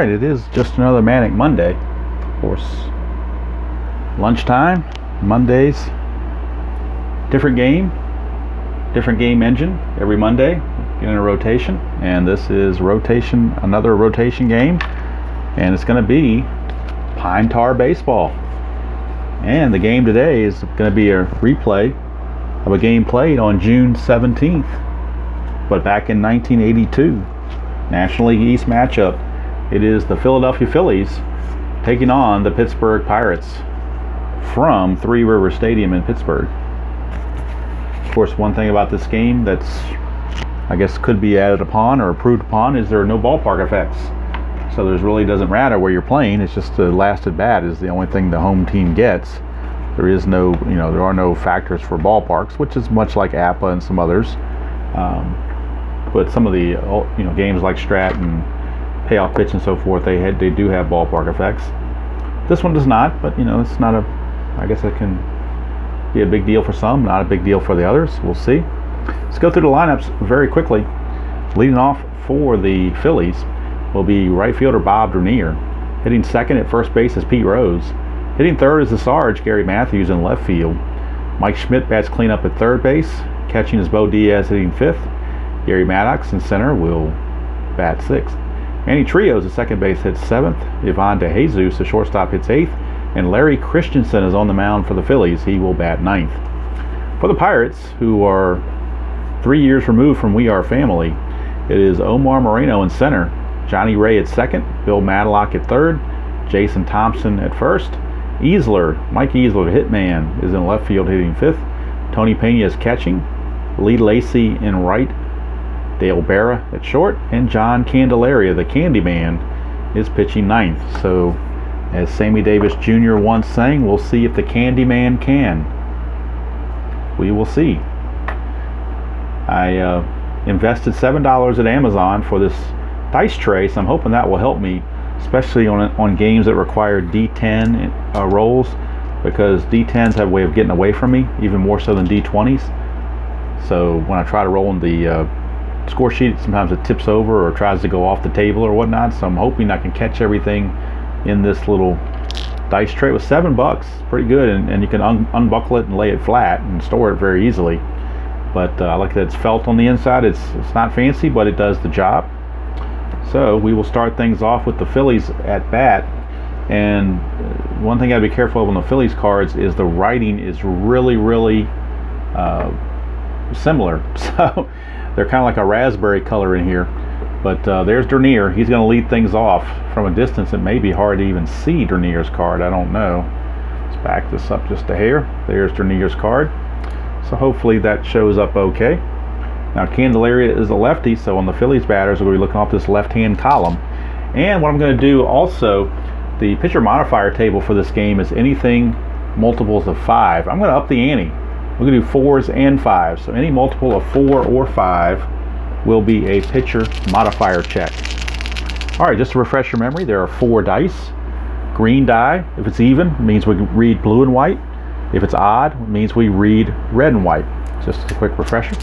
Alright, it is just another Manic Monday. Of course, lunchtime, Mondays, different game engine every Monday in a rotation. And this is another rotation game. And it's going to be Pine Tar Baseball. And the game today is going to be a replay of a game played on June 17th, but back in 1982. National League East matchup. It is the Philadelphia Phillies taking on the Pittsburgh Pirates from Three River Stadium in Pittsburgh. Of course, one thing about this game that's, I guess, could be added upon or improved upon is there are no ballpark effects. So there really doesn't matter where you're playing. It's just the last at bat is the only thing the home team gets. There is no, there are no factors for ballparks, which is much like APA and some others. But some of the, games like Strat and Payoff Pitch and so forth, they do have ballpark effects. This one does not, but it's not I guess it can be a big deal for some, not a big deal for the others. We'll see. Let's go through the lineups very quickly. Leading off for the Phillies will be right fielder Bob Dernier. Hitting second at first base is Pete Rose. Hitting third is the Sarge, Gary Matthews, in left field. Mike Schmidt bats cleanup at third base. Catching is Bo Diaz, hitting fifth. Gary Maddox in center will bat sixth. Manny Trios at second base hits seventh. Ivan DeJesus, the shortstop, hits eighth. And Larry Christensen is on the mound for the Phillies. He will bat ninth. For the Pirates, who are 3 years removed from We Are Family, it is Omar Moreno in center. Johnny Ray at second. Bill Madlock at third. Jason Thompson at first. Mike Easler, the hitman, is in left field hitting fifth. Tony Pena is catching. Lee Lacy in right. Dale Berra at short, and John Candelaria, the Candyman, is pitching ninth. So, as Sammy Davis Jr. once sang, we'll see if the Candyman can. We will see. I invested $7 at Amazon for this dice tray, so I'm hoping that will help me, especially on games that require D10 rolls, because D10s have a way of getting away from me, even more so than D20s. So when I try to roll in the score sheet, sometimes it tips over or tries to go off the table or whatnot, so I'm hoping I can catch everything in this little dice tray. With $7, pretty good, and you can unbuckle it and lay it flat and store it very easily. But I like that it's felt on the inside. It's not fancy, but it does the job. So we will start things off with the Phillies at bat. And one thing I gotta be careful of on the Phillies cards is the writing is really, really similar. So they're kind of like a raspberry color in here. But there's Dernier. He's going to lead things off. From a distance, it may be hard to even see Dernier's card. I don't know. Let's back this up just a hair. There's Dernier's card. So hopefully that shows up okay. Now Candelaria is a lefty, so on the Phillies batters, we'll be looking off this left-hand column. And what I'm going to do also, the pitcher modifier table for this game is anything multiples of 5. I'm going to up the ante. We're going to do 4s and 5s. So any multiple of 4 or 5 will be a pitcher modifier check. Alright, just to refresh your memory, there are 4 dice. Green die, if it's even, it means we read blue and white. If it's odd, it means we read red and white. Just a quick refresher.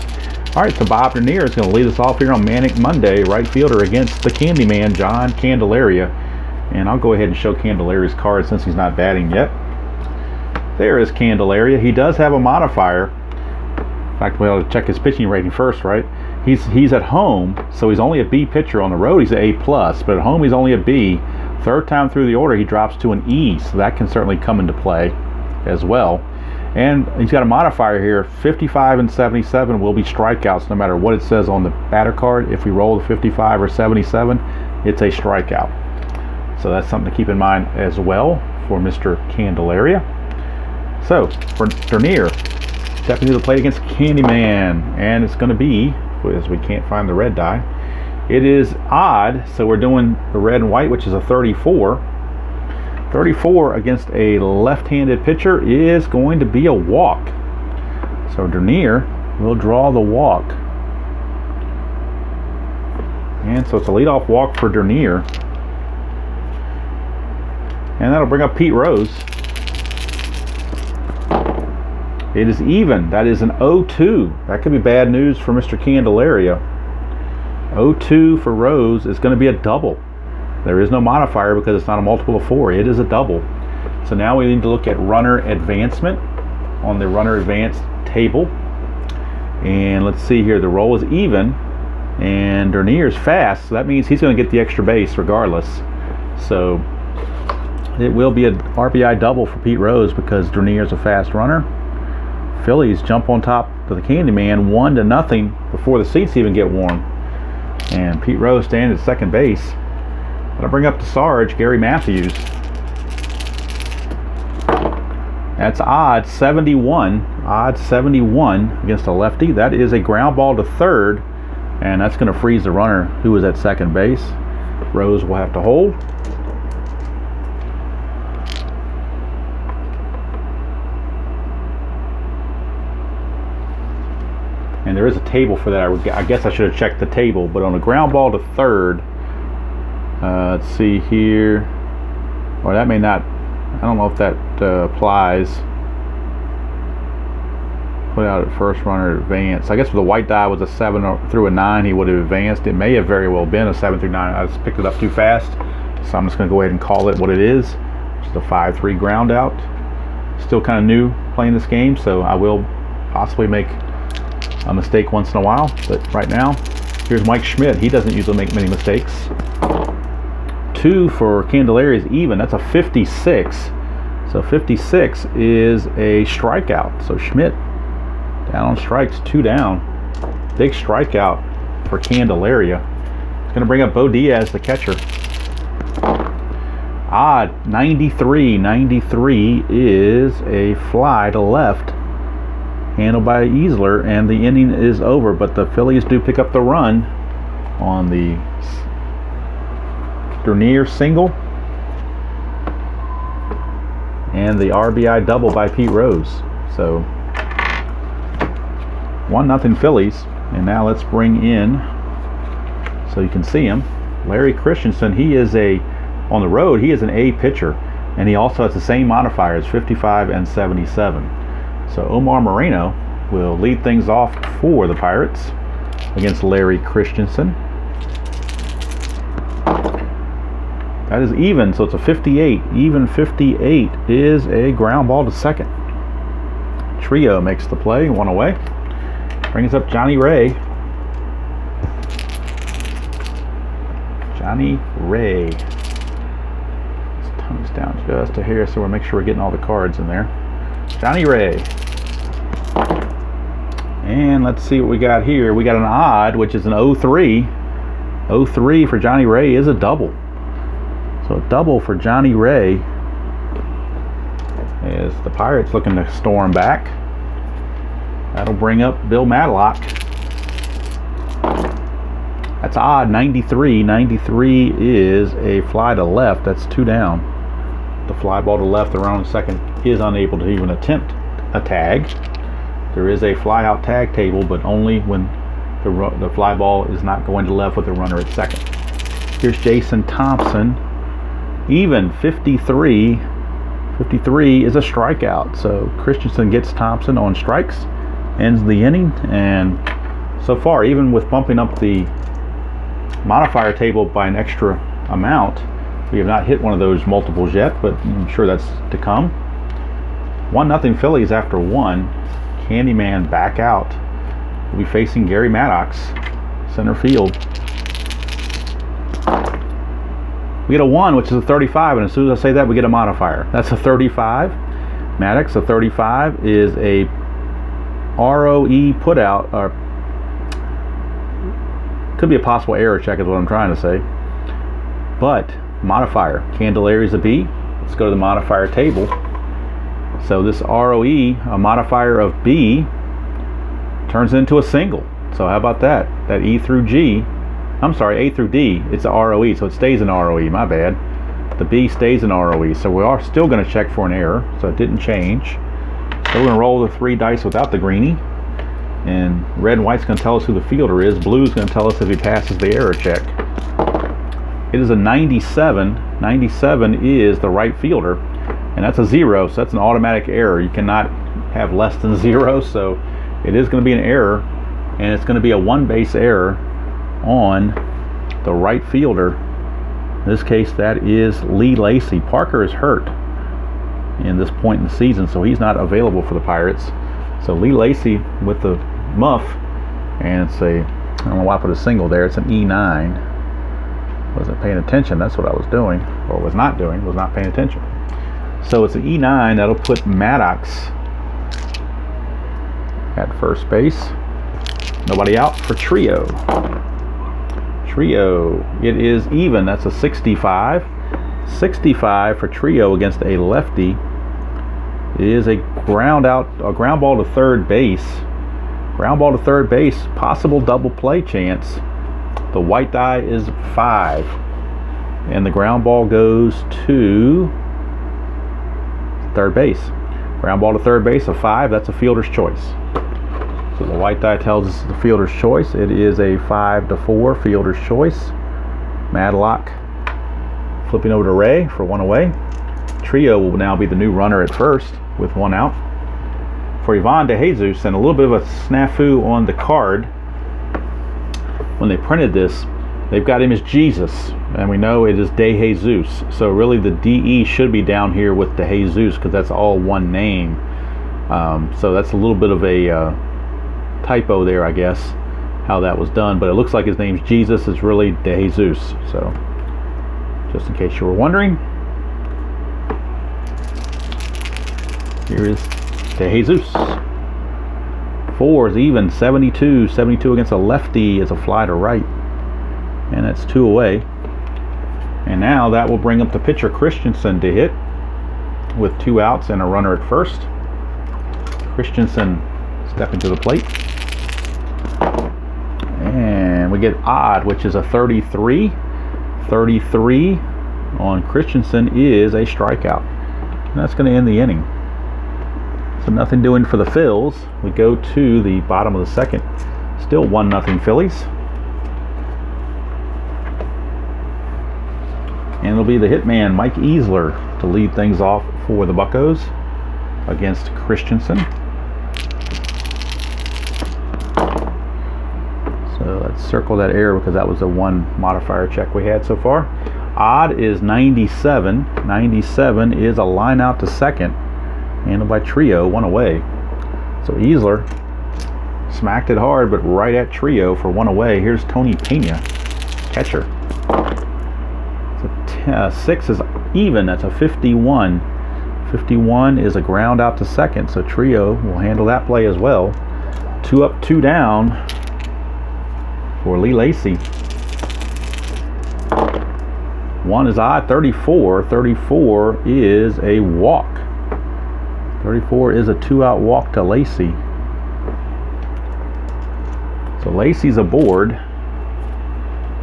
Alright, so Bob Dernier is going to lead us off here on Manic Monday, right fielder against the Candyman, John Candelaria. And I'll go ahead and show Candelaria's card since he's not batting yet. There is Candelaria. He does have a modifier. In fact, we ought to check his pitching rating first, right? He's at home, so he's only a B pitcher. On the road, he's an A+, but at home, he's only a B. Third time through the order, he drops to an E, so that can certainly come into play as well. And he's got a modifier here. 55 and 77 will be strikeouts no matter what it says on the batter card. If we roll the 55 or 77, it's a strikeout. So that's something to keep in mind as well for Mr. Candelaria. So, for Dernier, stepping to the plate against Candyman, and it's going to be, as we can't find the red die, it is odd, so we're doing the red and white, which is a 34. 34 against a left-handed pitcher is going to be a walk. So Dernier will draw the walk. And so it's a leadoff walk for Dernier. And that'll bring up Pete Rose. It is even. That is an 0-2. That could be bad news for Mr. Candelaria. 0-2 for Rose is going to be a double. There is no modifier because it's not a multiple of 4. It is a double. So now we need to look at runner advancement on the runner advanced table. And let's see here, the roll is even and Dernier's fast, so that means he's going to get the extra base regardless. So it will be an RBI double for Pete Rose because Dernier's a fast runner. Phillies jump on top of the Candyman 1-0 before the seats even get warm. And Pete Rose standing at second base. I'll bring up the Sarge, Gary Matthews. That's odd 71. Odd 71 against a lefty. That is a ground ball to third. And that's going to freeze the runner who is at second base. Rose will have to hold. And there is a table for that. I guess I should have checked the table. But on a ground ball to third, let's see here. Or that may not. I don't know if that applies. Put out at first runner advance. I guess if the white die was a 7 through a 9, he would have advanced. It may have very well been a 7 through 9. I just picked it up too fast. So I'm just going to go ahead and call it what it is. It's a 5-3 ground out. Still kind of new playing this game, so I will possibly make a mistake once in a while. But right now, here's Mike Schmidt. He doesn't usually make many mistakes. 2 for Candelaria is even. That's a 56. So 56 is a strikeout. So Schmidt down on strikes, 2 down. Big strikeout for Candelaria. It's going to bring up Bo Diaz, the catcher. Odd 93. 93 is a fly to left, handled by Easler, and the inning is over. But the Phillies do pick up the run on the Dernier single and the RBI double by Pete Rose. So 1-0 Phillies. And now let's bring in, so you can see him, Larry Christensen. He is on the road, he is an A pitcher, and he also has the same modifiers, 55 and 77. So Omar Moreno will lead things off for the Pirates against Larry Christensen. That is even, so it's a 58. Even 58 is a ground ball to second. Trio makes the play, 1 away. Brings up Johnny Ray. Johnny Ray. His tongue's down just a hair, so we'll make sure we're getting all the cards in there. Johnny Ray. And let's see what we got here. We got an odd, which is an 03. 03 for Johnny Ray is a double. So a double for Johnny Ray as the Pirates looking to storm back. That'll bring up Bill Matlock. That's odd 93. 93 is a fly to left. That's 2 down. The fly ball to left, the runner on second is unable to even attempt a tag. There is a fly out tag table, but only when the fly ball is not going to left with the runner at second. Here's Jason Thompson. Even 53. 53 is a strikeout. So Christensen gets Thompson on strikes, ends the inning, and so far, even with bumping up the modifier table by an extra amount, we have not hit one of those multiples yet, but I'm sure that's to come. 1-0 Phillies after 1. Candyman back out. We'll be facing Gary Maddox, center field. We get a 1, which is a 35, and as soon as I say that, we get a modifier. That's a 35. Maddox, a 35, is a ROE putout, or could be a possible error check is what I'm trying to say. But modifier, Candelaria is a B. Let's go to the modifier table. So this ROE, a modifier of B, turns into a single. So how about that? That E through G. I'm sorry, A through D, it's a ROE, so it stays in ROE, my bad. The B stays in ROE, so we are still going to check for an error, so it didn't change. So we're going to roll the 3 dice without the greenie, and red and white's going to tell us who the fielder is. Blue's going to tell us if he passes the error check. It is a 97. 97 is the right fielder, and that's a 0, so that's an automatic error. You cannot have less than 0, so it is going to be an error, and it's going to be a 1 base error on the right fielder In this case, that is Lee Lacy. Parker is hurt in this point in the season, so he's not available for the Pirates. So Lee Lacy with the muff, and it's a, I don't know why I put a single there, it's an E9. Wasn't paying attention, that's what I was doing, or was not doing, was not paying attention. So it's an E9, that'll put Maddox at first base. Nobody out for Trio. Trio, it is even, that's a 65. 65 for Trio against a lefty. It is a ground ball to third base. Ground ball to third base, possible double play chance. The white die is 5. And the ground ball goes to third base. Ground ball to third base, a 5, that's a fielder's choice. So the white die tells us the fielder's choice. It is a 5-4 fielder's choice. Madlock flipping over to Ray for 1 away. Trio will now be the new runner at first with 1 out. For Ivan DeJesus, and a little bit of a snafu on the card. When they printed this, they've got him as Jesus, and we know it is DeJesus. So really the DE should be down here with DeJesus because that's all one name. So that's a little bit of a typo there, I guess, how that was done. But it looks like his name's Jesus. It's really DeJesus. So just in case you were wondering, here is DeJesus. 4 is even, 72. 72 against a lefty is a fly to right. And that's 2 away. And now that will bring up the pitcher Christensen to hit with 2 outs and a runner at first. Christensen stepping to the plate. And we get odd, which is a 33. 33 on Christensen is a strikeout. And that's going to end the inning. So nothing doing for the Phils. We go to the bottom of the second. Still 1-0 Phillies. And it'll be the hitman Mike Easler to lead things off for the Buccos against Christensen. So let's circle that error because that was the one modifier check we had so far. Odd is 97. 97 is a line out to second. Handled by Trio, 1 away. So Easler smacked it hard, but right at Trio for 1 away. Here's Tony Pena, catcher. So 6 is even, that's a 51. 51 is a ground out to second, so Trio will handle that play as well. 2 up, 2 down for Lee Lacy. 1 is odd, 34. 34 is a walk. 34 is a 2-out walk to Lacy. So Lacy's aboard.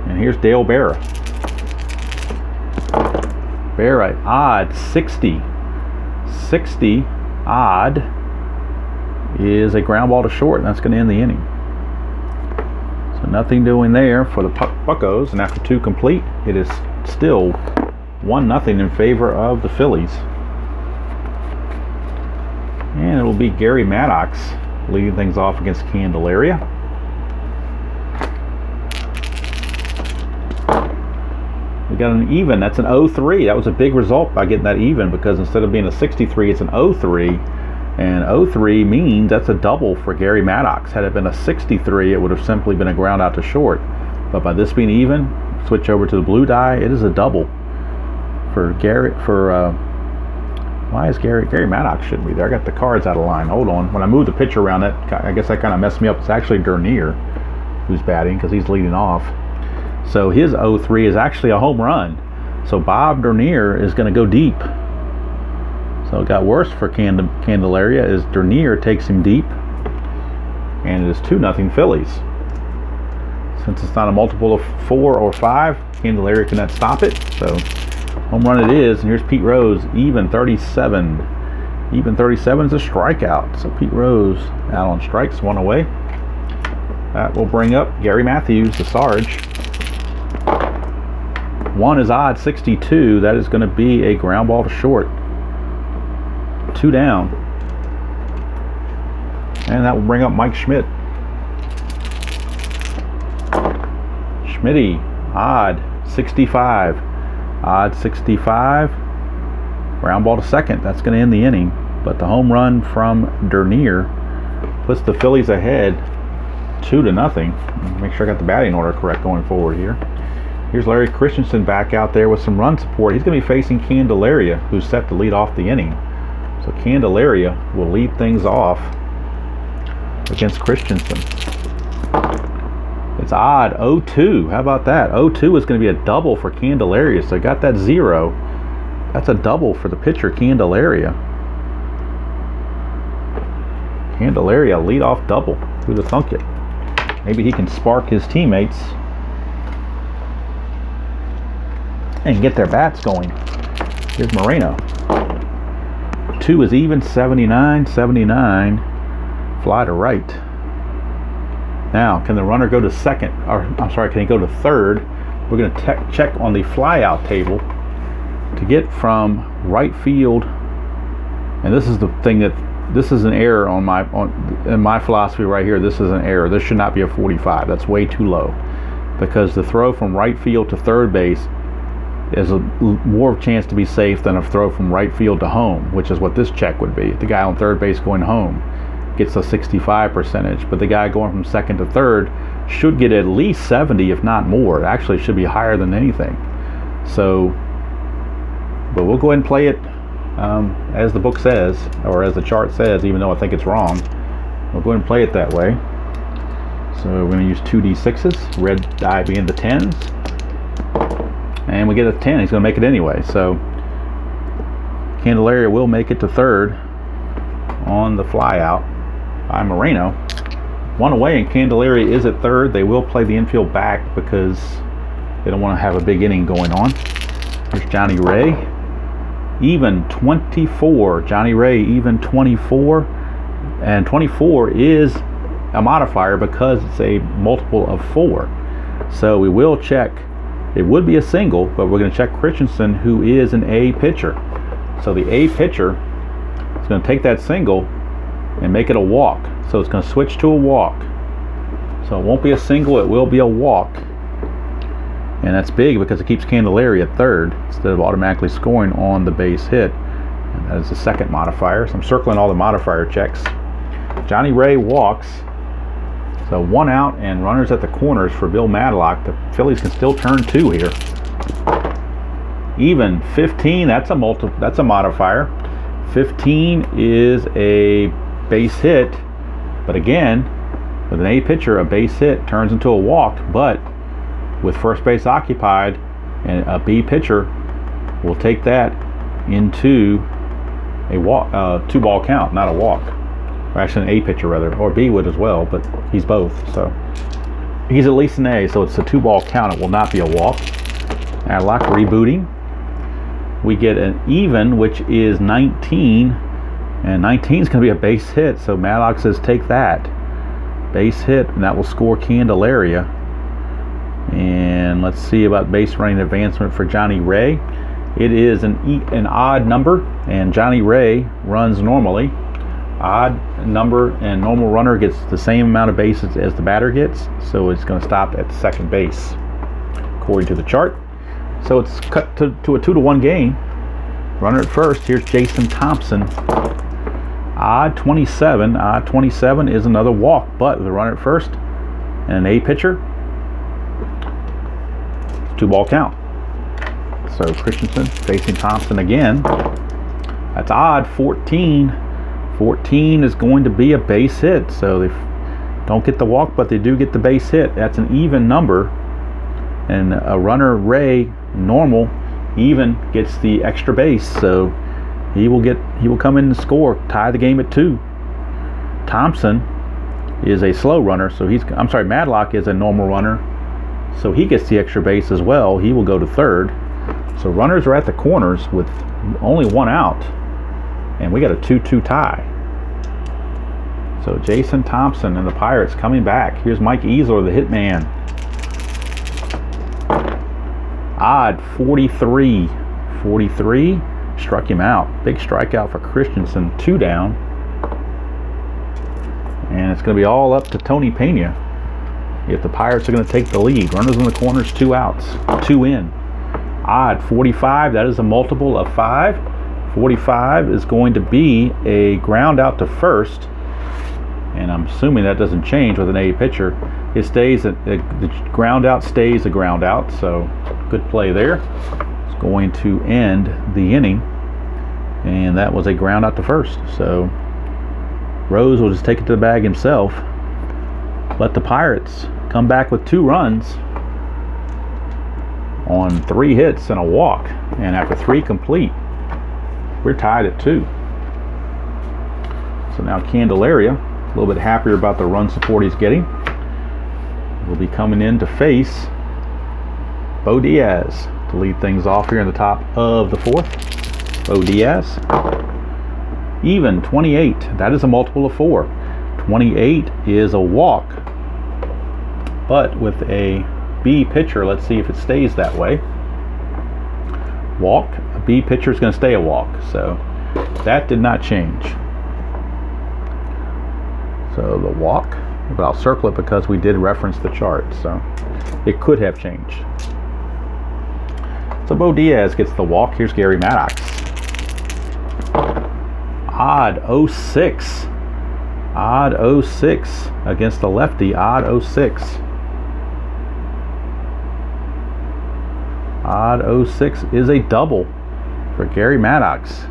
And here's Dale Berra. Berra, odd, 60. 60, odd, is a ground ball to short, and that's going to end the inning. So nothing doing there for the Buccos, and after 2 complete, it is still 1-0 in favor of the Phillies. And it'll be Gary Maddox leading things off against Candelaria. We got an even. That's an 0-3. That was a big result by getting that even because instead of being a 63, it's an 0-3. And 0-3 means that's a double for Gary Maddox. Had it been a 63, it would have simply been a ground out to short. But by this being even, switch over to the blue die, it is a double for Gary. Why is Gary Maddox shouldn't be there? I got the cards out of line. Hold on. When I moved the pitcher around, I guess that kind of messed me up. It's actually Dernier who's batting because he's leading off. So his 0-3 is actually a home run. So Bob Dernier is going to go deep. So it got worse for Candelaria as Dernier takes him deep. And it is 2-0 Phillies. Since it's not a multiple of 4 or 5, Candelaria cannot stop it. So home run it is. And here's Pete Rose, even 37. Even 37 is a strikeout. So Pete Rose out on strikes, 1 away. That will bring up Gary Matthews, the Sarge. 1 is odd, 62. That is going to be a ground ball to short. 2 down. And that will bring up Mike Schmidt. Schmitty, odd, 65. odd 65. Ground ball to second. That's going to end the inning. But the home run from Dernier puts the Phillies ahead 2-0. Make sure I got the batting order correct going forward here. Here's Larry Christensen back out there with some run support. He's going to be facing Candelaria, who's set to lead off the inning. So Candelaria will lead things off against Christensen. It's odd 0-2. How about that? 0-2 is going to be a double for Candelaria. So I got that 0. That's a double for the pitcher, Candelaria. Candelaria leadoff double. Who'd have thunk it? Maybe he can spark his teammates and get their bats going. Here's Moreno. 2 is even, 79, 79. Fly to right. Now, can the runner go to second? Or, I'm sorry, can he go to third? We're going to check on the flyout table to get from right field. And this is the thing that, this is an error in my philosophy right here. This is an error. This should not be a 45. That's way too low. Because the throw from right field to third base is more chance to be safe than a throw from right field to home, which is what this check would be. The guy on third base going home gets a 65 percentage, but the guy going from second to third should get at least 70, if not more. It actually should be higher than anything. So, but we'll go ahead and play it as the book says, or as the chart says, even though I think it's wrong. We'll go ahead and play it that way. So we're going to use 2d6s, red die being the 10s. And we get a 10. He's going to make it anyway. So Candelaria will make it to third on the flyout by Moreno. 1 away, and Candelaria is at third. They will play the infield back because they don't want to have a big inning going on. Here's Johnny Ray. Even 24. Johnny Ray even 24. And 24 is a modifier because it's a multiple of 4. So we will check. It would be a single, but we're going to check Christensen, who is an A pitcher. So the A pitcher is going to take that single and make it a walk. So it's going to switch to a walk. So it won't be a single, it will be a walk. And that's big because it keeps Candelaria at third instead of automatically scoring on the base hit. And that is the second modifier. So I'm circling all the modifier checks. Johnny Ray walks. So 1 out and runners at the corners for Bill Madlock. The Phillies can still turn 2 here. Even 15, that's a modifier. 15 is a base hit, but again, with an A pitcher, a base hit turns into a walk, but with first base occupied and a B pitcher will take that into a walk, 2-ball count, not a walk. Or actually an A pitcher rather, or B would as well, but he's both, so he's at least an A, so it's a 2-ball count. It will not be a walk. Madlock rebooting. We get an even, which is 19, and 19 is going to be a base hit, so Madlock says take that. Base hit, and that will score Candelaria. And let's see about base running advancement for Johnny Ray. It is an odd number, and Johnny Ray runs normally. Odd number and normal runner gets the same amount of bases as the batter gets, so it's going to stop at second base according to the chart. So it's cut to a 2-1 game. Runner at first. Here's Jason Thompson. Odd 27. Odd 27 is another walk, but the runner at first and an A pitcher, 2-ball count. So Christensen facing Thompson again. That's odd 14. 14 is going to be a base hit, so they don't get the walk, but they do get the base hit. That's an even number, and a runner Ray normal even gets the extra base, so he will come in and score, tie the game at 2. Thompson is a slow runner, so Madlock is a normal runner, so he gets the extra base as well. He will go to third. So runners are at the corners with only 1 out. And we got a 2-2 tie. So Jason Thompson and the Pirates coming back. Here's Mike Easler, the hitman. Odd 43. 43 struck him out. Big strikeout for Christensen. 2 down. And it's going to be all up to Tony Pena if the Pirates are going to take the lead. Runners in the corners, 2 outs. 2 in. Odd 45, that is a multiple of 5. 45 is going to be a ground out to first, and I'm assuming that doesn't change with an A pitcher. It stays, the ground out stays a ground out, so good play there. It's going to end the inning, and that was a ground out to first. So Rose will just take it to the bag himself. Let the Pirates come back with 2 runs on 3 hits and a walk, and after 3 complete, we're tied at 2. So now Candelaria, a little bit happier about the run support he's getting, will be coming in to face Bo Diaz to lead things off here in the top of the 4th. Bo Diaz, even 28. That is a multiple of 4. 28 is a walk, but with a B pitcher, let's see if it stays that way. Walk, a B pitcher is going to stay a walk, so that did not change. So the walk, but I'll circle it because we did reference the chart, so it could have changed. So Bo Diaz gets the walk. Here's Gary Maddox. Odd 06. Odd 06 against the lefty. Odd 06. Odd 06 is a double for Gary Maddox.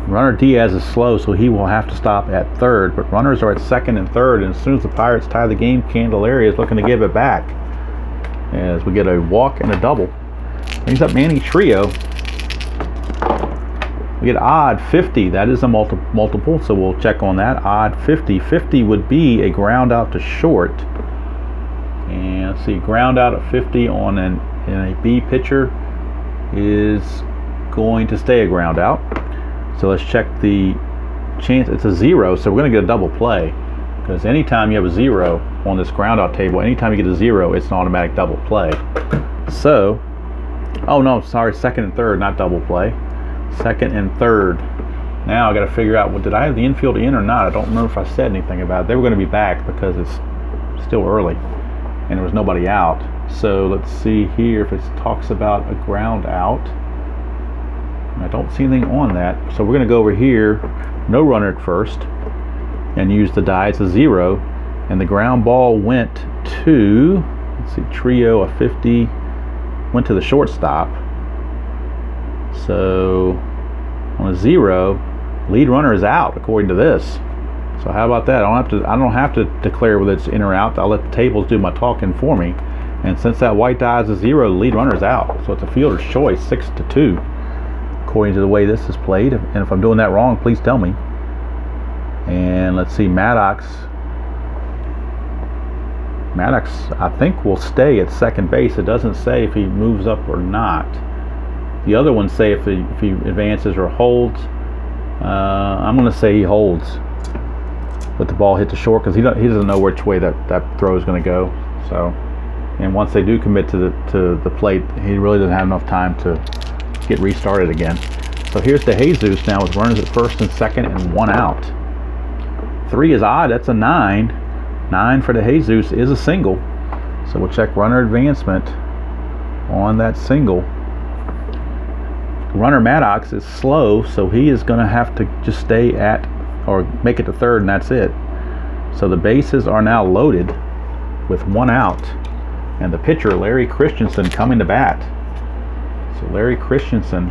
Runner Diaz is slow, so he will have to stop at third, but runners are at second and third, and as soon as the Pirates tie the game, Candelaria is looking to give it back as we get a walk and a double. Brings up Manny Trio. We get odd 50. That is a multiple, so we'll check on that. Odd 50. 50 would be a ground out to short. And let's see, ground out at 50 on in a B pitcher is going to stay a ground out. So let's check the chance. It's a 0, so we're going to get a double play, because anytime you have a 0 on this ground out table, anytime you get a 0, it's an automatic double play. So, oh no, sorry, second and third, not double play. Second and third. Now I got to figure out, well, did I have the infield in or not? I don't remember if I said anything about it. They were going to be back because it's still early and there was nobody out. So let's see here if it talks about a ground out. I don't see anything on that. So we're going to go over here, no runner at first, and use the die. It's a 0, and the ground ball went to, let's see, Trio, a 50, went to the shortstop. So on a 0, lead runner is out according to this. So how about that? I don't have to declare whether it's in or out. I'll let the tables do my talking for me. And since that white die is a 0, the lead runner is out. So it's a fielder's choice, 6-2, according to the way this is played. And if I'm doing that wrong, please tell me. And let's see, Maddox, I think, will stay at second base. It doesn't say if he moves up or not. The other ones say if he advances or holds. I'm going to say he holds. Let the ball hit the short, because he doesn't know which way that throw is going to go. So, and once they do commit to the plate, he really doesn't have enough time to get restarted again. So here's the Jesus now with runners at first and second and 1 out. 3 is odd. That's a 9. 9 for the Jesus is a single. So we'll check runner advancement on that single. Runner Maddox is slow, so he is going to have to just stay at or make it to third, and that's it. So the bases are now loaded with 1 out, and the pitcher Larry Christensen coming to bat. So Larry Christensen,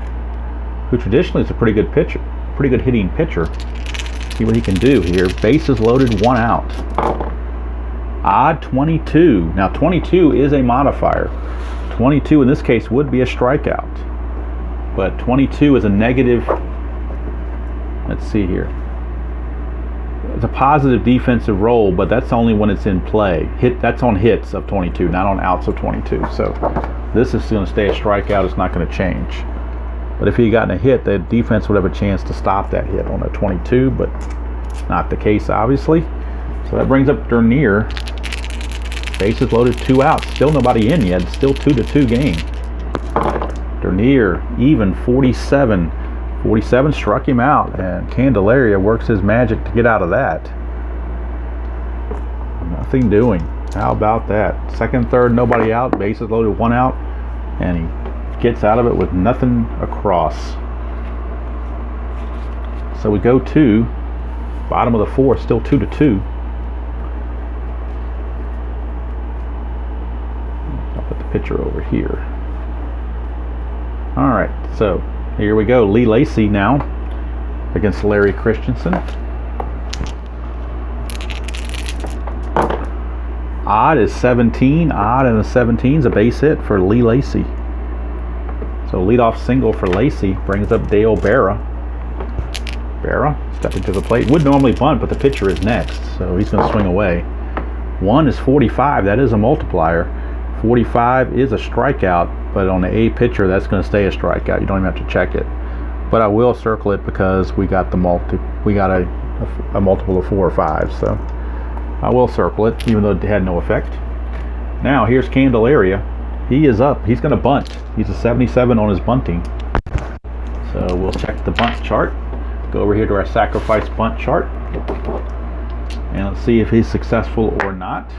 who traditionally is a pretty good pitcher, pretty good hitting pitcher. See what he can do here. Bases loaded, 1 out. Odd 22. Now 22 is a modifier. 22 in this case would be a strikeout, but 22 is a negative. Let's see here. It's a positive defensive roll, but that's only when it's in play. That's on hits of 22, not on outs of 22. So this is going to stay a strikeout. It's not going to change. But if he had gotten a hit, the defense would have a chance to stop that hit on a 22, but not the case, obviously. So that brings up Dernier. Bases loaded, 2 outs. Still nobody in yet. It's still 2-2 game. Dernier, even 47. 47 struck him out, and Candelaria works his magic to get out of that. Nothing doing. How about that? Second, third, nobody out. Bases loaded, 1 out. And he gets out of it with nothing across. So we go to bottom of the 4th, still 2-2. I'll put the pitcher over here. All right, so here we go. Lee Lacy now against Larry Christensen. Odd is 17. Odd and a 17 is a base hit for Lee Lacy. So leadoff single for Lacy brings up Dale Berra. Berra stepping to the plate. Would normally bunt, but the pitcher is next, so he's going to swing away. 1 is 45. That is a multiplier. 45 is a strikeout, but on the A pitcher, that's going to stay a strikeout. You don't even have to check it. But I will circle it because we got a multiple of 4 or 5. So I will circle it, even though it had no effect. Now here's Candelaria. He is up. He's going to bunt. He's a 77 on his bunting. So we'll check the bunt chart. Go over here to our sacrifice bunt chart. And let's see if he's successful or not.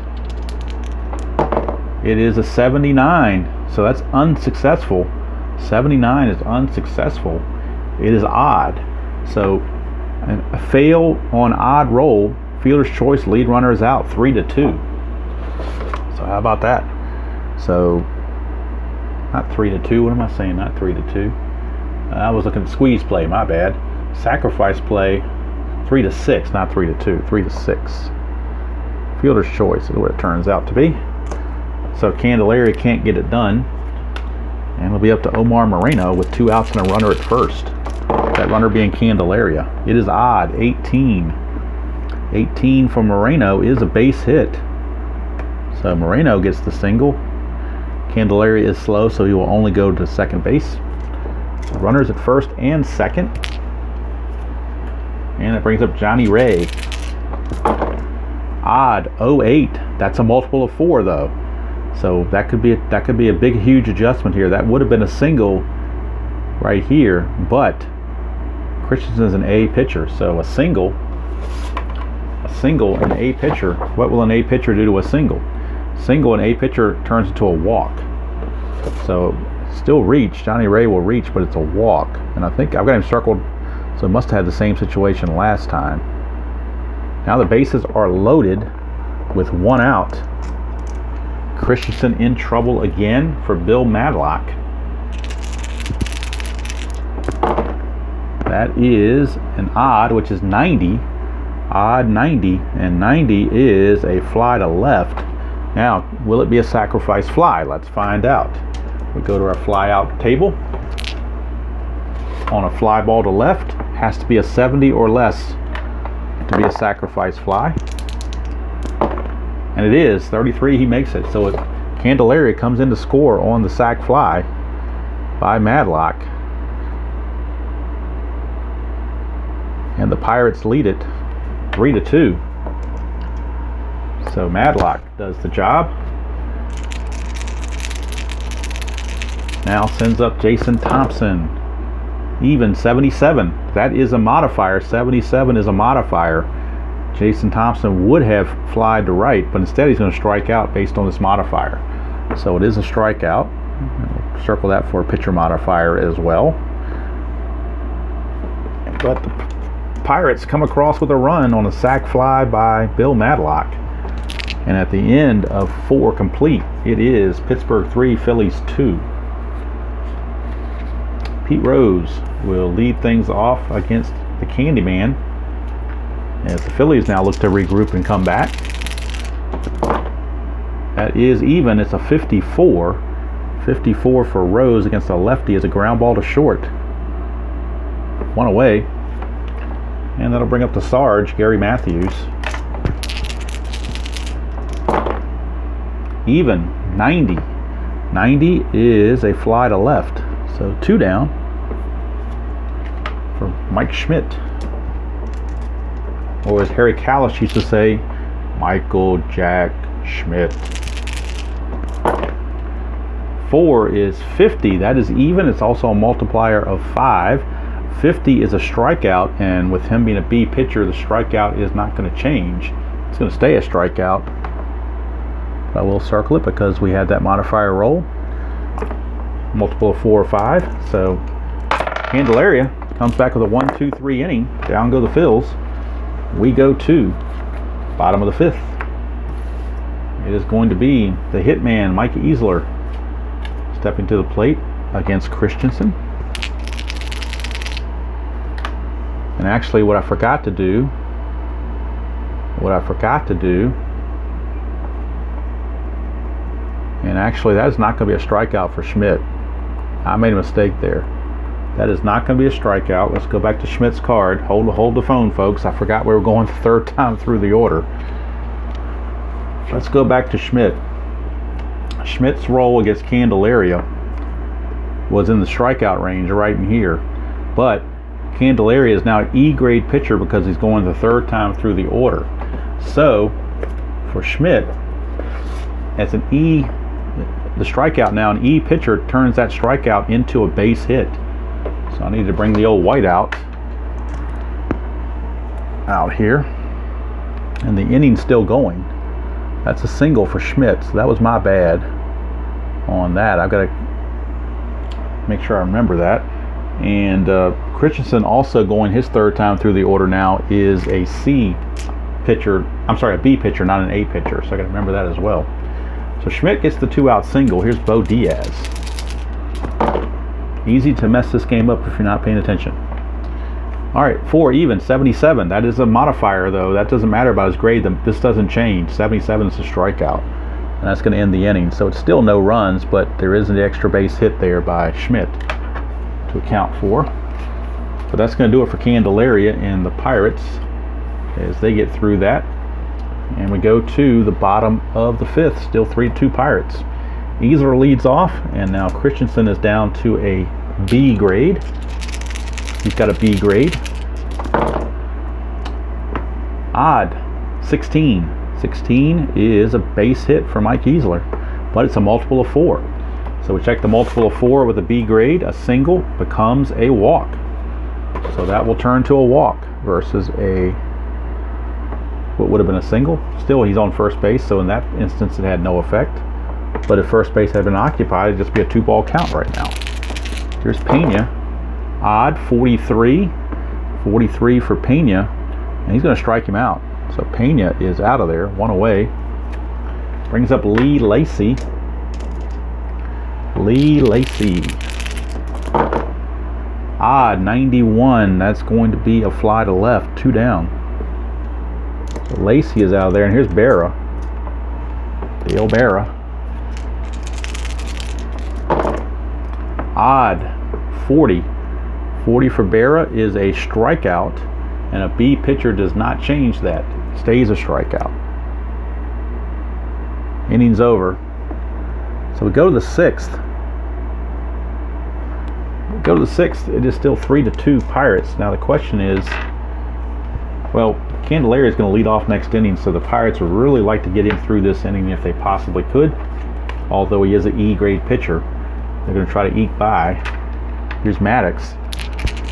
It is a 79. So that's unsuccessful. 79 is unsuccessful. It is odd. So a fail on odd roll. Fielder's choice, lead runner is out, 3-2. So how about that? So not 3-2. What am I saying? Not 3-2. I was looking at squeeze play. My bad. Sacrifice play, 3-6, not 3-2. 3-6. Fielder's choice is what it turns out to be. So Candelaria can't get it done, and it'll be up to Omar Moreno with 2 outs and a runner at first. That runner being Candelaria. It is odd. 18. 18 for Moreno is a base hit. So Moreno gets the single. Candelaria is slow, so he will only go to second base. Runners at first and second. And it brings up Johnny Ray. Odd, 08. That's a multiple of 4 though. So that could be a big, huge adjustment here. That would have been a single right here, but Christensen is an A pitcher, so a single, an A pitcher. What will an A pitcher do to a single? Single, an A pitcher turns into a walk. So still reach. Johnny Ray will reach, but it's a walk. And I think I've got him circled, so it must have had the same situation last time. Now the bases are loaded with 1 out. Christensen in trouble again for Bill Madlock. That is an odd, which is 90. Odd 90, and 90 is a fly to left. Now, will it be a sacrifice fly? Let's find out. We go to our fly out table. On a fly ball to left, has to be a 70 or less to be a sacrifice fly. And it is 33. He makes it. So Candelaria comes in to score on the sac fly by Madlock. And the Pirates lead it 3-2. So Madlock does the job. Now sends up Jason Thompson. Even 77. That is a modifier. 77 is a modifier. Jason Thompson would have flied to right, but instead he's going to strike out based on this modifier. So it is a strikeout. We'll circle that for a pitcher modifier as well. But the Pirates come across with a run on a sac fly by Bill Madlock. And at the end of 4 complete, it is Pittsburgh 3, Phillies 2. Pete Rose will lead things off against the Candyman as the Phillies now look to regroup and come back. That is even. It's a 54. 54 for Rose against a lefty as a ground ball to short. 1 away. And that'll bring up the Sarge, Gary Matthews. Even. 90. 90 is a fly to left. So 2 down for Mike Schmidt. Or as Harry Kalas used to say, Michael Jack Schmidt. 4 is 50. That is even. It's also a multiplier of 5. 50 is a strikeout, and with him being a B pitcher, the strikeout is not going to change. It's going to stay a strikeout. I will circle it because we had that modifier roll. Multiple of 4 or 5. So Candelaria comes back with a 1, 2, 3 inning. Down go the Phils. We go to bottom of the 5th. It is going to be the hitman, Mike Easler, stepping to the plate against Christensen. And actually what I forgot to do, and actually that is not going to be a strikeout for Schmidt. I made a mistake there. That is not going to be a strikeout. Let's go back to Schmidt's card. Hold the phone, folks. I forgot we were going the 3rd time through the order. Let's go back to Schmidt. Schmidt's roll against Candelaria was in the strikeout range right in here. But Candelaria is now an E-grade pitcher because he's going the 3rd time through the order. So for Schmidt, as an E, the strikeout now, an E pitcher turns that strikeout into a base hit. So I need to bring the old white out here. And the inning's still going. That's a single for Schmidt, so that was my bad on that. I've got to make sure I remember that. And Christensen also going his 3rd time through the order now is a C pitcher. I'm sorry, a B pitcher, not an A pitcher. So I got to remember that as well. So Schmidt gets the 2-out single. Here's Bo Diaz. Easy to mess this game up if you're not paying attention. All right, 4 even, 77. That is a modifier, though. That doesn't matter about his grade. This doesn't change. 77 is a strikeout. And that's going to end the inning. So it's still no runs, but there is an extra base hit there by Schmidt to account for. But that's going to do it for Candelaria and the Pirates as they get through that. And we go to the bottom of the 5th. Still 3-2 Pirates. Easler leads off, and now Christensen is down to a B grade. He's got a B grade. Odd, 16. 16 is a base hit for Mike Easler, but it's a multiple of 4. So we check the multiple of 4 with a B grade. A single becomes a walk. So that will turn to a walk versus what would have been a single. Still, he's on first base, so in that instance it had no effect. But if first base had been occupied, it'd just be a 2-ball count right now. Here's Pena. Odd, 43. 43 for Pena. And he's going to strike him out. So Pena is out of there. 1 away. Brings up Lee Lacy. Odd, 91. That's going to be a fly to left. 2 down. So Lacy is out of there. And here's Berra. Dale Berra. Odd, 40. 40 for Berra is a strikeout, and a B pitcher does not change that. It stays a strikeout. Inning's over. So we go to the 6th. It is still 3-2 Pirates. Now the question is, well, Candelaria is going to lead off next inning, so the Pirates would really like to get him through this inning if they possibly could. Although he is an E-grade pitcher, they're going to try to eke by. Here's Maddox.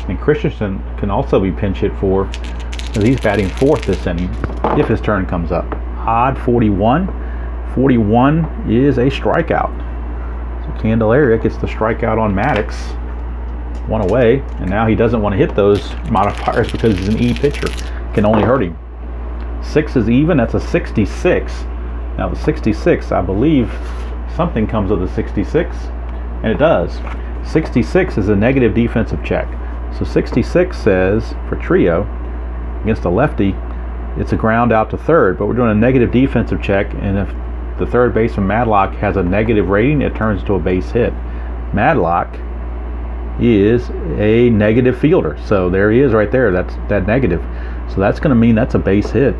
And Christensen can also be pinch hit for, because he's batting 4th this inning if his turn comes up. Odd, 41. 41 is a strikeout. So Candelaria gets the strikeout on Maddox. 1 away, and now he doesn't want to hit those modifiers because he's an E pitcher. Can only hurt him. 6 is even. That's a 66. Now the 66, I believe something comes with the 66, and it does. 66 is a negative defensive check. So 66 says for Trio against a lefty, it's a ground out to 3rd, but we're doing a negative defensive check, and if the 3rd baseman Madlock has a negative rating, it turns into a base hit. Madlock is a negative fielder, so there he is right there. That's that negative. So that's going to mean that's a base hit.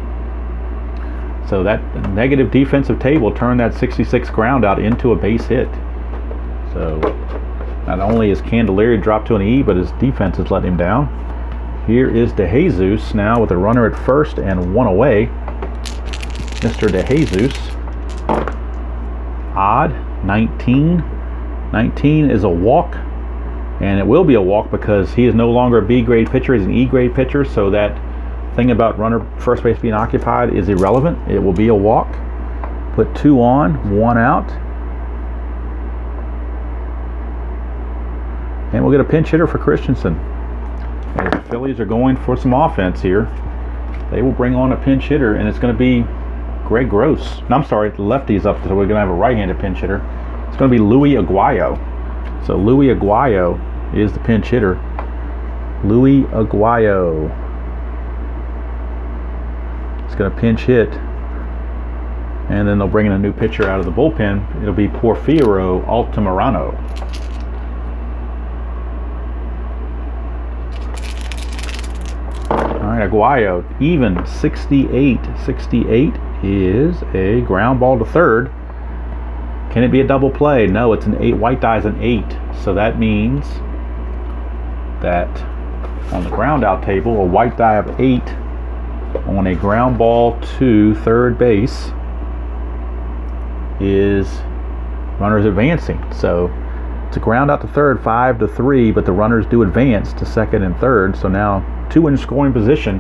So that negative defensive table turned that 66 ground out into a base hit. So not only is Candelaria dropped to an E, but his defense has let him down. Here is DeJesus now with a runner at first and 1 away. Mr. DeJesus. Odd, 19. 19 is a walk, and it will be a walk because he is no longer a B-grade pitcher. He's an E-grade pitcher, so that thing about runner first base being occupied is irrelevant. It will be a walk Put 2 on, 1 out. And we'll get a pinch hitter for Christensen. As the Phillies are going for some offense here, they will bring on a pinch hitter, and it's going to be Greg Gross. No, I'm sorry, the lefty's up, so we're going to have a right-handed pinch hitter. It's going to be Louis Aguayo. So Louis Aguayo is the pinch hitter. Louis Aguayo. It's going to pinch hit. And then they'll bring in a new pitcher out of the bullpen. It'll be Porfirio Altamirano. All right, Aguayo, even 68. 68 is a ground ball to third. Can it be a double play? No, it's an 8. White die's an 8. So that means that on the ground out table, a white die of 8 on a ground ball to third base is runners advancing. So it's a ground out to third, 5-3, but the runners do advance to second and third. So now 2 in scoring position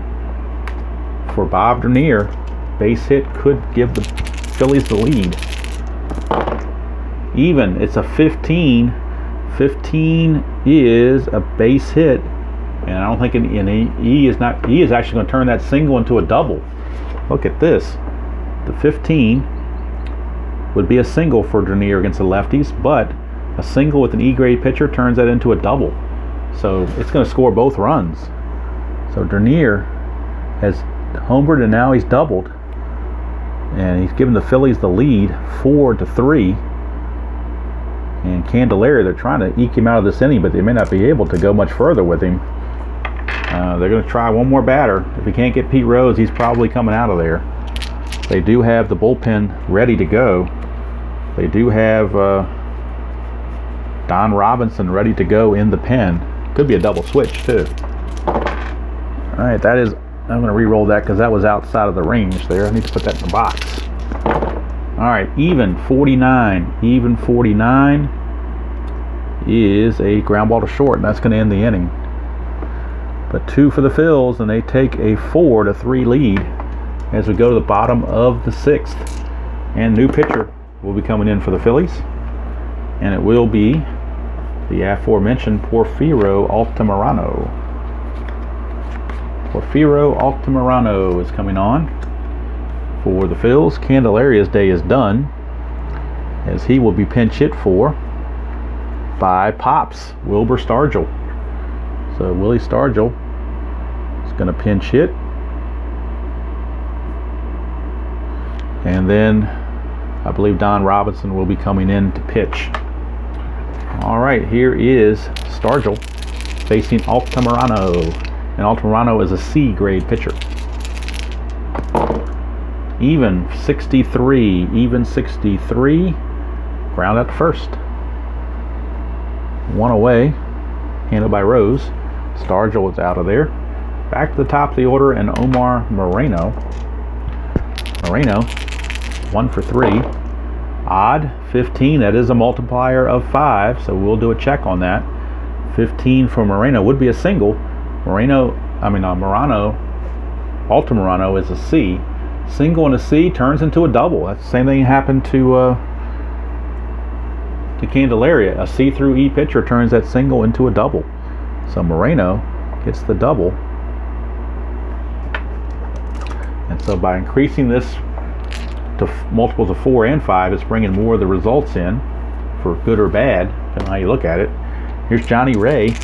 for Bob Dernier. Base hit could give the Phillies the lead. Even, it's a 15. 15 is a base hit, and I don't think he is actually going to turn that single into a double. Look at this. The 15 would be a single for Dernier against the lefties, but a single with an E-grade pitcher turns that into a double. So it's going to score both runs. So Dernier has homered, and now he's doubled, and he's given the Phillies the lead 4-3. And Candelaria, they're trying to eke him out of this inning, but they may not be able to go much further with him. They're going to try one more batter. If he can't get Pete Rose, he's probably coming out of there. They do have the bullpen ready to go. They do have Don Robinson ready to go in the pen. Could be a double switch too. All right, that is, I'm going to re-roll that because that was outside of the range there. I need to put that in the box. All right, even 49. Even 49 is a ground ball to short, and that's going to end the inning. But 2 for the Phils, and they take a 4-3 lead as we go to the bottom of the 6th. And new pitcher will be coming in for the Phillies, and it will be the aforementioned Porfirio Altamirano. Porfirio Altamirano is coming on for the Phils. Candelaria's day is done, as he will be pinch hit for by Pops Wilbur Stargell. So Willie Stargell is going to pinch hit, and then I believe Don Robinson will be coming in to pitch. All right, here is Stargell facing Altamirano, and Altamirano is a C grade pitcher. Even 63, even 63. Ground out to first. 1 away, handled by Rose. Stargell is out of there. Back to the top of the order, and Omar Moreno. Moreno, 1 for 3. Odd, 15. That is a multiplier of 5, so we'll do a check on that. 15 for Moreno would be a single. Moreno, Altamirano is a C. Single and a C turns into a double. That's the same thing happened to Candelaria. A C through E pitcher turns that single into a double. So Moreno gets the double. And so by increasing this to multiples of 4 and 5, it's bringing more of the results in, for good or bad, depending on how you look at it. Here's Johnny Ray.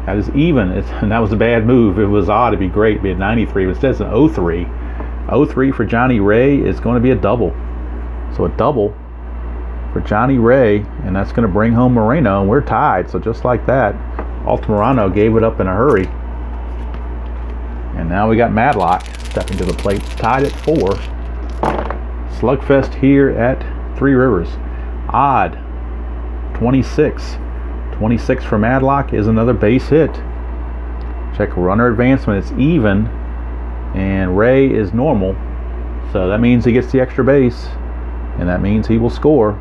That is even, and that was a bad move. It was odd, it'd be great to be at 93, but instead it's an 0-3. 0-3 for Johnny Ray is going to be a double. So a double for Johnny Ray, and that's going to bring home Moreno, and we're tied. So just like that, Altamirano gave it up in a hurry. And now we got Madlock stepping to the plate, tied at 4. Slugfest here at Three Rivers. Odd, 26. 26 for Madlock is another base hit. Check runner advancement, it's even, and Ray is normal, so that means he gets the extra base, and that means he will score,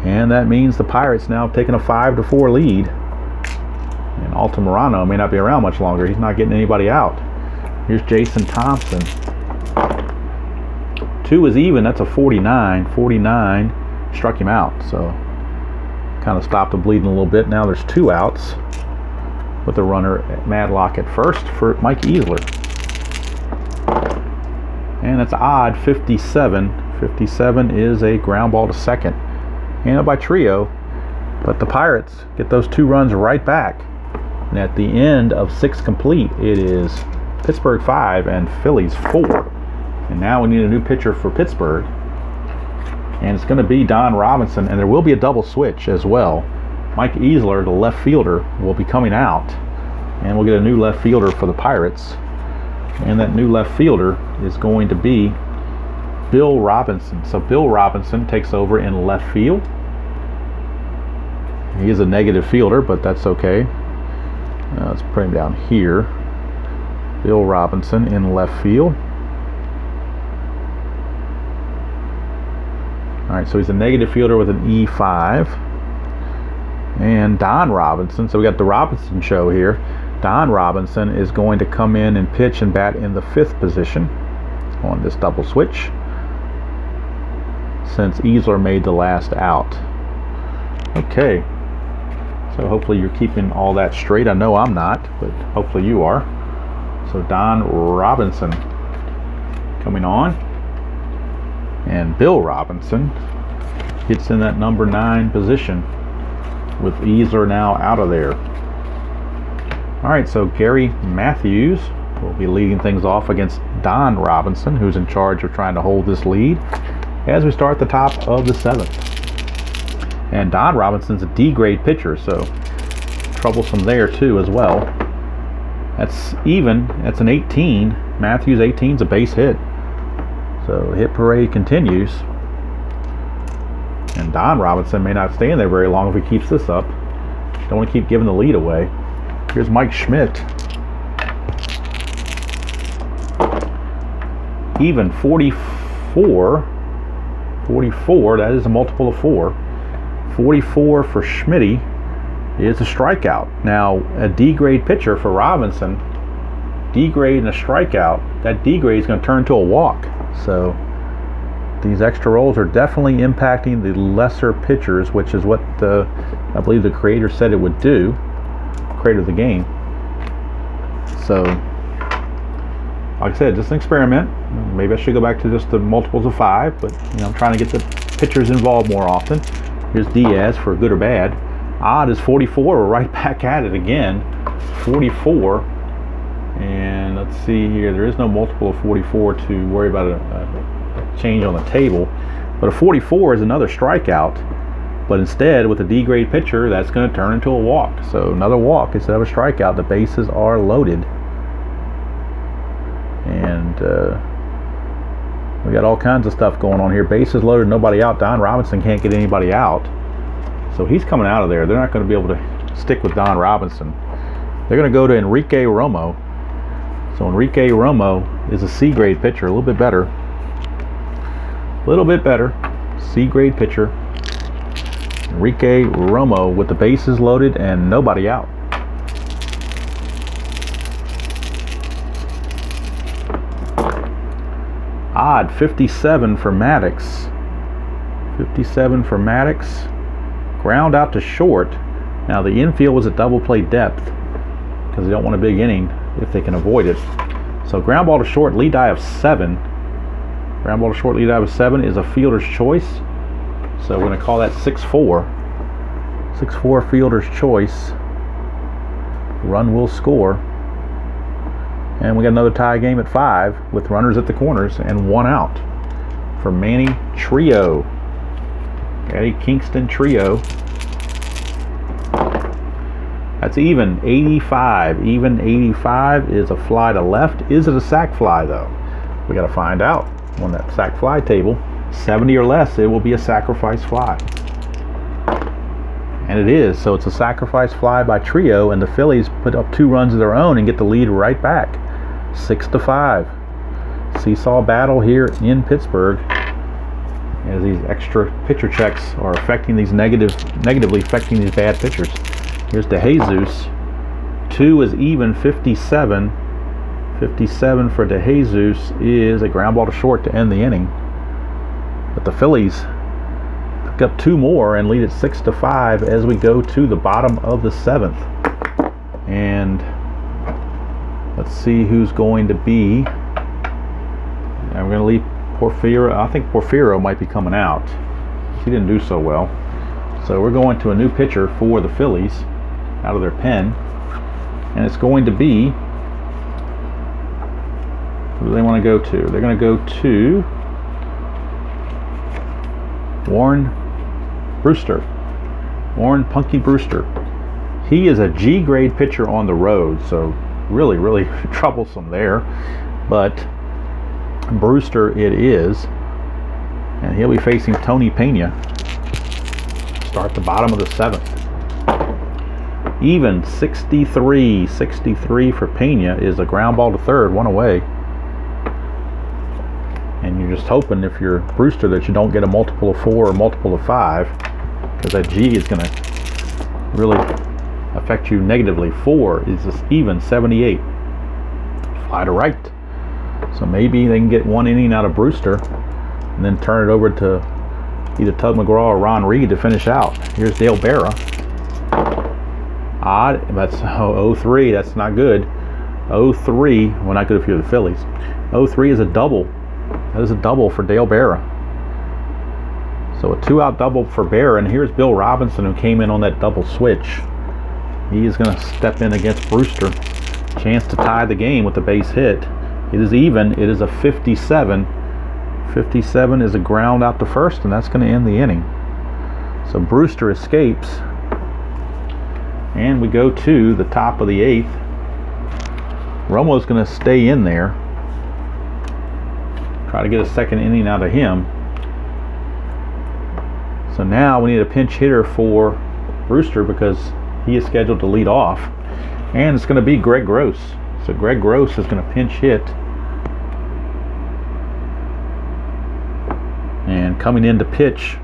and that means the Pirates now have taken a 5-4 lead. And Altamirano may not be around much longer. He's not getting anybody out. Here's Jason Thompson. 2 is even. That's a 49. 49 struck him out. So kind of stopped the bleeding a little bit. Now there's 2 outs with the runner at Madlock at first for Mike Easler. And that's odd, 57. 57 is a ground ball to second. Handled by Trio. But the Pirates get those 2 runs right back. And at the end of 6 complete, it is Pittsburgh 5 and Phillies 4. And now we need a new pitcher for Pittsburgh. And it's going to be Don Robinson. And there will be a double switch as well. Mike Easler, the left fielder, will be coming out. And we'll get a new left fielder for the Pirates. And that new left fielder is going to be Bill Robinson. So Bill Robinson takes over in left field. He is a negative fielder, but that's okay. Let's put him down here. Bill Robinson in left field. All right, so he's a negative fielder with an E5. And Don Robinson, so we got the Robinson show here. Don Robinson is going to come in and pitch and bat in the 5th position on this double switch, since Easler made the last out. Okay, so hopefully you're keeping all that straight. I know I'm not, but hopefully you are. So Don Robinson coming on, and Bill Robinson gets in that number 9 position with Easler now out of there. All right, so Gary Matthews will be leading things off against Don Robinson, who's in charge of trying to hold this lead as we start the top of the 7th. And Don Robinson's a D-grade pitcher, so troublesome there too as well. That's even. That's an 18. Matthews 18's a base hit. So the hit parade continues. And Don Robinson may not stay in there very long if he keeps this up. Don't want to keep giving the lead away. Here's Mike Schmidt. Even 44. 44, that is a multiple of 4. 44 for Schmidt is a strikeout. Now, a D-grade pitcher for Robinson, D-grade and a strikeout, that D-grade is going to turn to a walk. So these extra rolls are definitely impacting the lesser pitchers, which is what I believe the creator said it would do, creator of the game. So, like I said, just an experiment. Maybe I should go back to just the multiples of 5, but I'm trying to get the pitchers involved more often. Here's Diaz for good or bad. Odd is 44. We're right back at it again. 44. And let's see here. There is no multiple of 44 to worry about a change on the table. But a 44 is another strikeout. But instead, with a D-grade pitcher, that's going to turn into a walk. So another walk instead of a strikeout. The bases are loaded. And we got all kinds of stuff going on here. Bases loaded, nobody out. Don Robinson can't get anybody out. So he's coming out of there. They're not going to be able to stick with Don Robinson. They're going to go to Enrique Romo. So Enrique Romo is a C-grade pitcher, a little bit better. A little bit better. C-grade pitcher. Enrique Romo with the bases loaded and nobody out. Odd, 57 for Maddox. 57 for Maddox. Ground out to short. Now the infield was at double play depth because they don't want a big inning if they can avoid it. So ground ball to short, lead die of 7. Ground ball to short, lead die of 7 is a fielder's choice. So we're going to call that 6-4. 6-4 fielder's choice. Run will score. And we got another tie game at 5 with runners at the corners and 1 out for Manny Trio. Eddie Kingston Trio. That's even 85. Even 85 is a fly to left. Is it a sac fly though? We got to find out on that sac fly table. 70 or less, it will be a sacrifice fly. And it is. So it's a sacrifice fly by Trio, and the Phillies put up 2 runs of their own and get the lead right back. 6-5. Seesaw battle here in Pittsburgh as these extra pitcher checks are affecting these negatively affecting these bad pitchers. Here's DeJesus. 2 is even, 57. 57 for DeJesus is a ground ball to short to end the inning. But the Phillies pick up 2 more and lead it 6-5 as we go to the bottom of the 7th. And let's see who's going to be. And we're going to leave Porfirio. I think Porfirio might be coming out. He didn't do so well. So we're going to a new pitcher for the Phillies out of their pen. And it's going to be, who do they want to go to? They're going to go to Warren Brewster. Warren Punky Brewster. He is a G grade pitcher on the road, so really, really troublesome there. But Brewster it is. And he'll be facing Tony Pena. Start the bottom of the 7th. Even 63 for Pena is a ground ball to third, 1 away. And you're just hoping, if you're Brewster, that you don't get a multiple of 4 or multiple of 5, because that G is going to really affect you negatively. 4 is just even 78. Fly to right. So maybe they can get 1 inning out of Brewster and then turn it over to either Tug McGraw or Ron Reed to finish out. Here's Dale Berra. Odd. That's 0-3. That's not good. 0-3. Well, not good if you're the Phillies. 0-3 is a double. That is a double for Dale Berra. So a 2-out double for Berra. And here's Bill Robinson, who came in on that double switch. He is going to step in against Brewster. Chance to tie the game with a base hit. It is even. It is a 57. 57 is a ground out to first, and that's going to end the inning. So Brewster escapes. And we go to the top of the 8th. Romo's going to stay in there. Try to get a second inning out of him. So now we need a pinch hitter for Brewster, because he is scheduled to lead off. And it's going to be Greg Gross. So Greg Gross is going to pinch hit. And coming in to pitch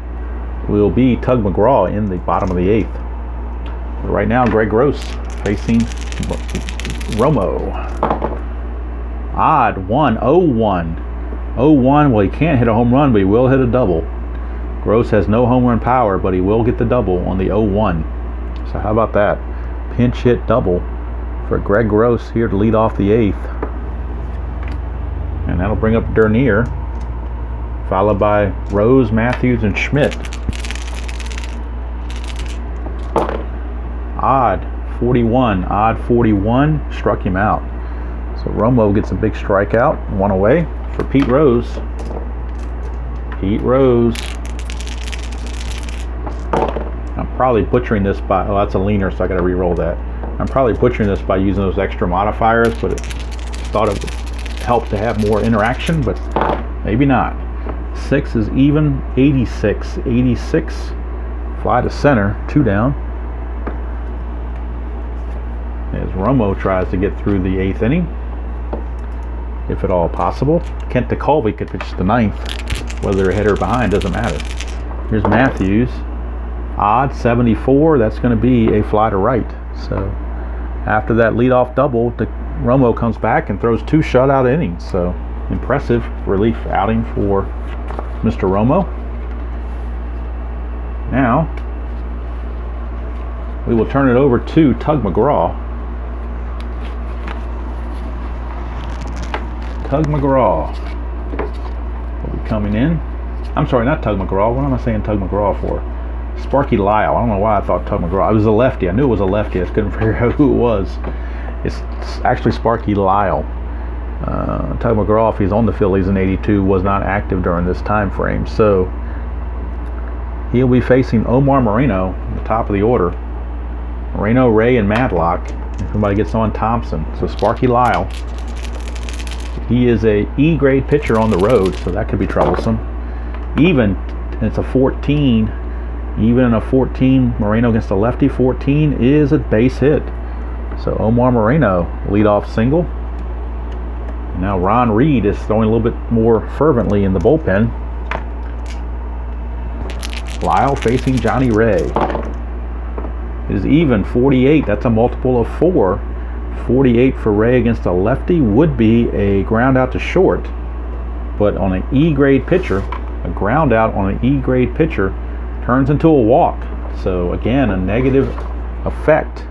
will be Tug McGraw in the bottom of the 8th. But right now, Greg Gross facing Romo. Odd 1-0-1. 0-1. Well, he can't hit a home run, but he will hit a double. Gross has no home run power, but he will get the double on the 0-1. So how about that? Pinch hit double for Greg Gross here to lead off the 8th. And that'll bring up Dernier, followed by Rose, Matthews, and Schmidt. Odd 41. Odd 41 struck him out. So Romo gets a big strikeout, 1 away for Pete Rose. Pete Rose. I'm probably butchering this by, oh, that's a leaner, so I got to re-roll that. I'm probably butchering this by using those extra modifiers, but thought it would help to have more interaction, but maybe not. 6 is even. 86. 86. Fly to center. 2 down. As Romo tries to get through the 8th inning, if at all possible. Kent DeColvey could pitch the 9th. Whether they're ahead or behind doesn't matter. Here's Matthews. Odd 74. That's going to be a fly to right. So after that leadoff double, Romo comes back and throws 2 shutout innings. So impressive relief outing for Mr. Romo. Now we will turn it over to Tug McGraw. Tug McGraw will be coming in. I'm sorry, not Tug McGraw. What am I saying Tug McGraw for? Sparky Lyle. I don't know why I thought Tug McGraw. It was a lefty. I knew it was a lefty. I just couldn't figure out who it was. It's actually Sparky Lyle. Tug McGraw, if he's on the Phillies in '82, was not active during this time frame. So he'll be facing Omar Moreno at the top of the order. Moreno, Ray, and Madlock. If somebody gets on, Thompson. So Sparky Lyle. He is a E grade pitcher on the road, so that could be troublesome. Even, it's a 14. Even in a 14, Moreno against a lefty, 14 is a base hit. So Omar Moreno, leadoff single. Now Ron Reed is throwing a little bit more fervently in the bullpen. Lyle facing Johnny Ray. It is even, 48. That's a multiple of 4. 48 for Ray against a lefty would be a ground out to short. But on an E grade pitcher, a ground out on an E-grade pitcher turns into a walk. So again, a negative effect.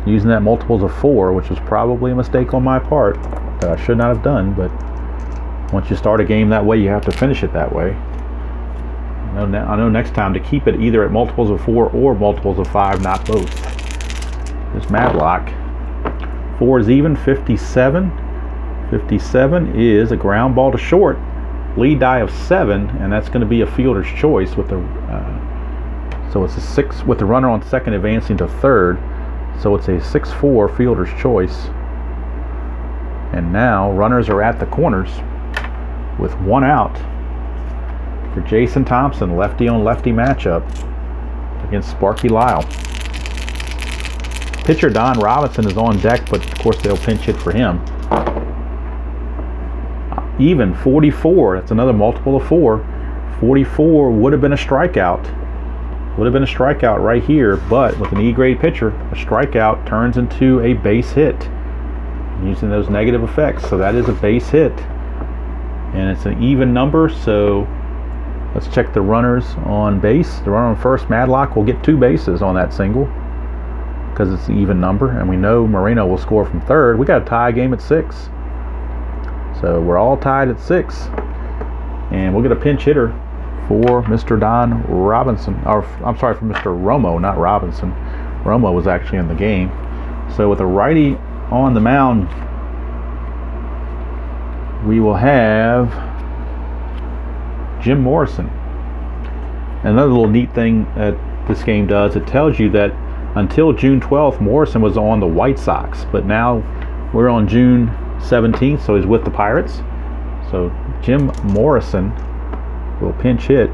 Using that multiples of 4, which was probably a mistake on my part that I should not have done, but once you start a game that way, you have to finish it that way. I know next time to keep it either at multiples of 4 or multiples of 5, not both. There's Madlock. 4 is even, 57. 57 is a ground ball to short. Lead die of 7, and that's going to be a fielder's choice with the so it's a 6 with the runner on second advancing to third. So it's a 6-4 fielder's choice. And now runners are at the corners with 1 out for Jason Thompson, lefty on lefty matchup against Sparky Lyle. Pitcher Don Robinson is on deck, but of course they'll pinch hit for him. Even, 44, that's another multiple of 4. 44 would have been a strikeout. Would have been a strikeout right here, but with an E-grade pitcher, a strikeout turns into a base hit using those negative effects. So that is a base hit, and it's an even number. So let's check the runners on base. The runner on first, Madlock, will get 2 bases on that single because it's an even number, and we know Moreno will score from third. We got a tie game at 6, so we're all tied at 6, and we'll get a pinch hitter for Mr. Don Robinson, or I'm sorry, for Mr. Romo, not Robinson. Romo was actually in the game. So with a righty on the mound, we will have Jim Morrison. Another little neat thing that this game does, it tells you that until June 12th, Morrison was on the White Sox, but now we're on June 17th, so he's with the Pirates. So Jim Morrison will pinch hit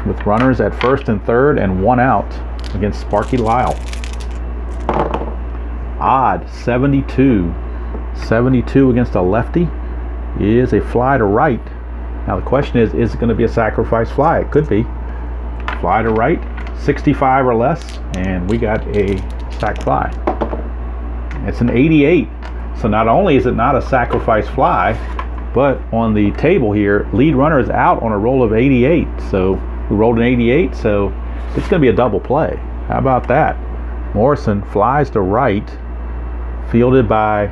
with runners at first and third and 1 out against Sparky Lyle. Odd, 72. 72 against a lefty is a fly to right. Now the question is it going to be a sacrifice fly? It could be. Fly to right, 65 or less, and we got a sac fly. It's an 88. So not only is it not a sacrifice fly, but on the table here, lead runner is out on a roll of 88. So we rolled an 88, so it's going to be a double play. How about that? Morrison flies to right, fielded by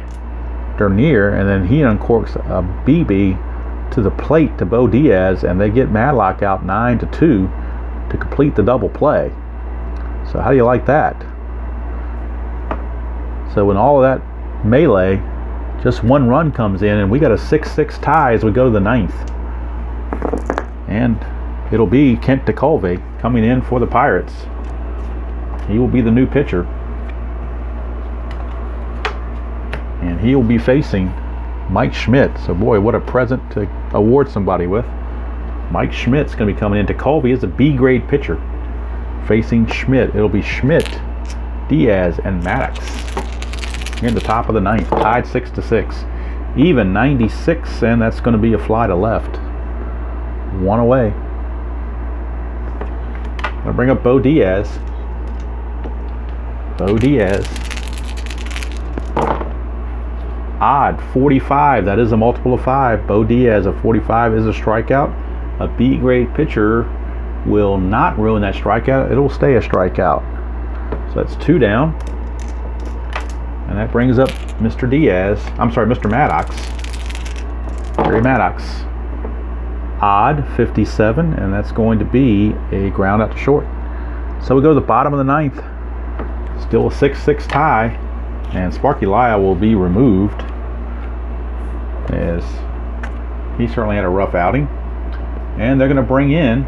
Dernier, and then he uncorks a BB to the plate to Bo Diaz, and they get Madlock out 9-2 to complete the double play. So how do you like that? So in all of that melee, just 1 run comes in, and we got a 6-6 tie as we go to the 9th. And it'll be Kent DeColve coming in for the Pirates. He will be the new pitcher. And he will be facing Mike Schmidt. So boy, what a present to award somebody with. Mike Schmidt's going to be coming in. DeColve is a B-grade pitcher facing Schmidt. It'll be Schmidt, Diaz, and Maddox. Here in the top of the 9th, tied 6-6. Even, 96, and that's going to be a fly to left. 1 away. I'm going to bring up Bo Diaz. Bo Diaz. Odd, 45. That is a multiple of 5. Bo Diaz, a 45 is a strikeout. A B-grade pitcher will not ruin that strikeout. It'll stay a strikeout. So that's 2 down. And that brings up Mr. Maddox. Jerry Maddox. Odd, 57, and that's going to be a ground out to short. So we go to the bottom of the 9th. Still a 6-6 tie, and Sparky Lyle will be removed, as he certainly had a rough outing. And they're going to bring in,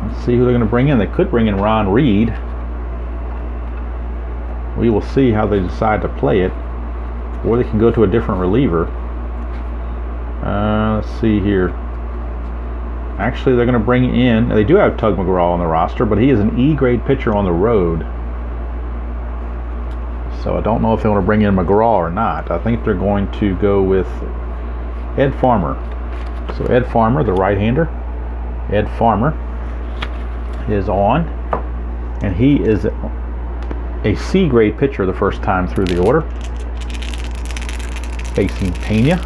let's see who they're going to bring in. They could bring in Ron Reed. We will see how they decide to play it, or they can go to a different reliever. Let's see here. Actually, they're going to bring in, they do have Tug McGraw on the roster, but he is an E-grade pitcher on the road. So I don't know if they want to bring in McGraw or not. I think they're going to go with Ed Farmer. So Ed Farmer, the right-hander. Ed Farmer is on, and he is a C-grade pitcher the first time through the order. facing Pena.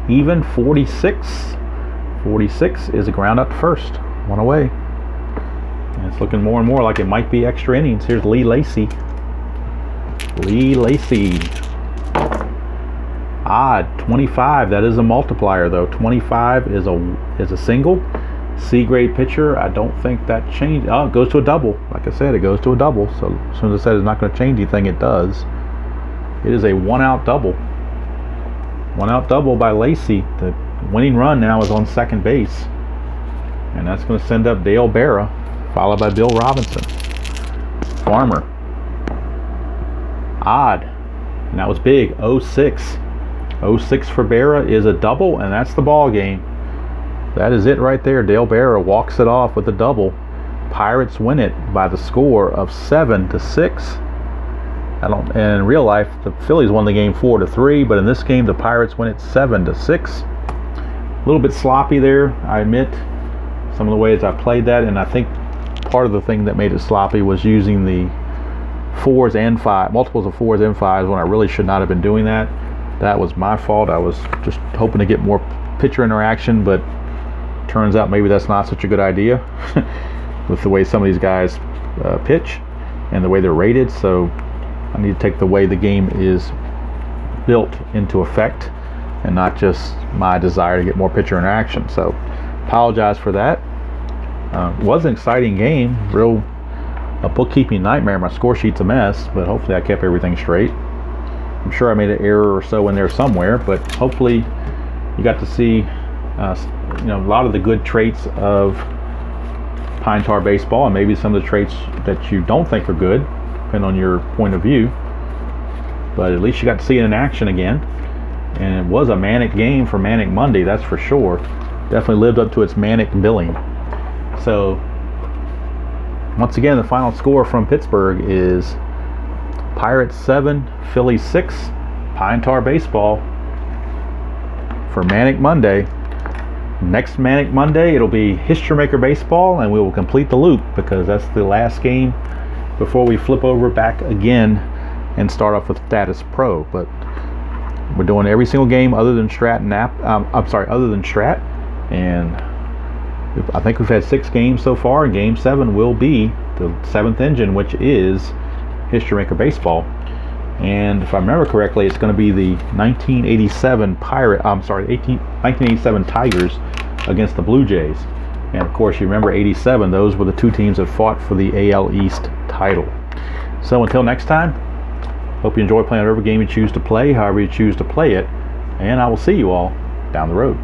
Even 46. 46 is a ground out to first. One away. And it's looking more and more like it might be extra innings. Here's Lee Lacy. Lee Lacy. Odd. 25. That is a multiplier though. 25 is a single. C-grade pitcher. I don't think that changed. Oh, it goes to a double. Like I said, it goes to a double. So as soon as I said it's not going to change anything, it does. It is a one-out double. One-out double by Lacy. The winning run now is on second base. And that's going to send up Dale Berra, followed by Bill Robinson. Farmer. Odd. And that was big. 06. 06 for Berra is a double, and that's the ball game. That is it right there. Dale Berra walks it off with a double. Pirates win it by the score of 7-6. And in real life, the Phillies won the game 4-3, but in this game, the Pirates win it 7-6. A little bit sloppy there, I admit, some of the ways I played that, and I think part of the thing that made it sloppy was using the multiples of 4s and 5s when I really should not have been doing that. That was my fault. I was just hoping to get more pitcher interaction, but turns out maybe that's not such a good idea with the way some of these guys pitch and the way they're rated. So I need to take the way the game is built into effect and not just my desire to get more pitcher interaction. So apologize for that. It was an exciting game. A bookkeeping nightmare. My score sheet's a mess, but hopefully I kept everything straight. I'm sure I made an error or so in there somewhere, but hopefully you got to see a lot of the good traits of Pine Tar baseball, and maybe some of the traits that you don't think are good, depending on your point of view. But at least you got to see it in action again. And it was a manic game for Manic Monday, that's for sure. Definitely lived up to its manic billing. So once again, the final score from Pittsburgh is Pirates 7, Phillies 6. Pine Tar baseball for Manic Monday. Next Manic Monday, it'll be History Maker baseball, and we will complete the loop because that's the last game before we flip over back again and start off with Status Pro. But we're doing every single game other than Strat and other than Strat, and I think we've had 6 games so far, and Game 7 will be the 7th engine, which is History Maker baseball. And if I remember correctly, it's going to be the 1987 1987 Tigers against the Blue Jays. And of course, you remember 87, those were the 2 teams that fought for the AL East title. So until next time, hope you enjoy playing whatever game you choose to play, however you choose to play it, and I will see you all down the road.